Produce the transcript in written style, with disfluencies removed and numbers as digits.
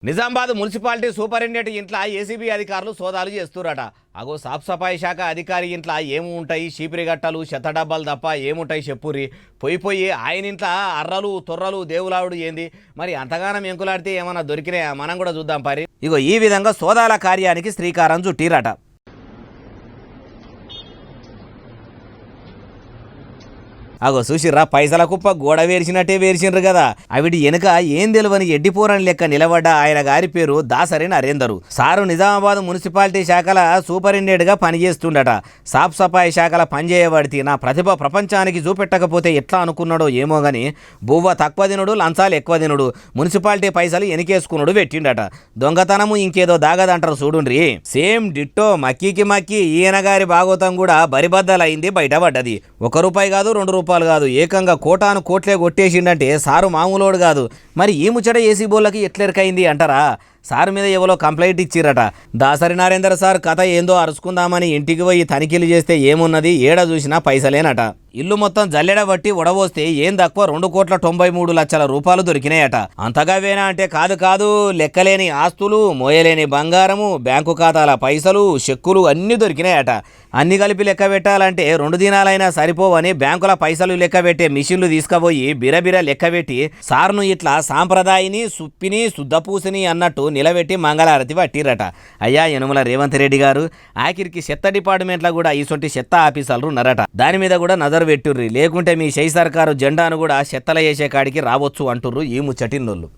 Nizamabad municipality superintendent ఇంట్లో ACB అధికారులు సోదాలు చేస్తురట. అగో సాఫ్ సఫాయి శాఖ అధికారి ఇంట్లో ఏముంటాయి, చీపిరి గట్టలు చెత్త డబ్బాలు తప్ప ఏముంటాయి చెప్పురి. పోయి ఆయన ఇంట్లో అర్రలు తొర్రలు దేవులావుడు ఏంది మరి? అంతగానం ఎంకులాడితే ఏమన్నా దొరికినాయా? మనం కూడా చూద్దాం పరి. ఇగో ఈ విధంగా సోదాల కార్యానికి శ్రీకారం చుట్టిరట. అగో చూసిర్రా, పైసల కుప్ప గోడ వేర్చినట్టే వేర్చిండ్రు కదా. అవిటి వెనుక ఏం తెలియని ఎడ్డిపోరని లెక్క నిలబడ్డ ఆయన గారి పేరు దాసరి నరేందరు. సారు నిజామాబాద్ మున్సిపాలిటీ శాఖల సూపరింటెండెంట్ గా పనిచేస్తుండట. సాఫ్ సఫాయి శాఖల పనిచేయబడితే నా ప్రతిభ ప్రపంచానికి చూపెట్టకపోతే ఎట్లా అనుకున్నాడో ఏమో గాని బువ్వ తక్కువ తినుడు, లంచాలు ఎక్కువ తినుడు, మున్సిపాలిటీ పైసలు ఎనికేసుకున్నాడు పెట్టిండట. దొంగతనము ఇంకేదో దాగదంటారు చూడుండ్రి. సేమ్ డిట్టో మక్కీకి మక్కి ఈయన గారి భాగవతం కూడా బరిబద్దలైంది, బయటపడ్డది. 1 రూపాయి కాదు 2 రూపాయలు కాదు, ఏకంగా కోటాను కోట్లే కొట్టేసిండంటే సారు మామూలోడు కాదు. మరి ఈ ముచ్చట ఏసీ బోళ్ళకి ఎట్లెరకైంది అంటారా? సార్ మీద ఎవరో కంప్లైంట్ ఇచ్చిరట. దాసరి నరేందర్ సార్ కథ ఏందో అరుచుకుందామని ఇంటికి పోయి తనిఖీలు చేస్తే ఏమున్నది, ఏడ చూసినా పైసలేనట. ఇల్లు మొత్తం జల్లెడ బట్టి ఉడబోస్తే ఏం తక్కువ 2,93,00,000 రూపాయలు దొరికినాయట. అంతగావేనా అంటే కాదు, లెక్కలేని ఆస్తులు, మోయలేని బంగారము, బ్యాంకు ఖాతాల పైసలు, చెక్కులు అన్నీ దొరికినాయట. అన్ని కలిపి లెక్క పెట్టాలంటే 2 దినాలైనా సరిపోవని బ్యాంకుల పైసలు లెక్క పెట్టే మిషన్లు తీసుకుపోయి బిరబిర లెక్క పెట్టి సార్ను ఇట్లా సాంప్రదాయిని సుప్పిని శుద్ధపూసిని అన్నట్టు నిలబెట్టి మంగళారతి పట్టిరట. అయ్యా యనుమల రేవంత్ రెడ్డి గారు, ఆఖరికి చెత్త డిపార్ట్మెంట్లో కూడా ఈసొంటి చెత్త ఆఫీసర్లు ఉన్నారట. దాని మీద కూడా నజర్ పెట్టుర్రి, లేకుంటే మీ షై సర్కారు జెండాను కూడా చెత్తల వేసే కాడికి రావచ్చు అంటుర్రు ఈ ముచ్చటిన్నోళ్ళు.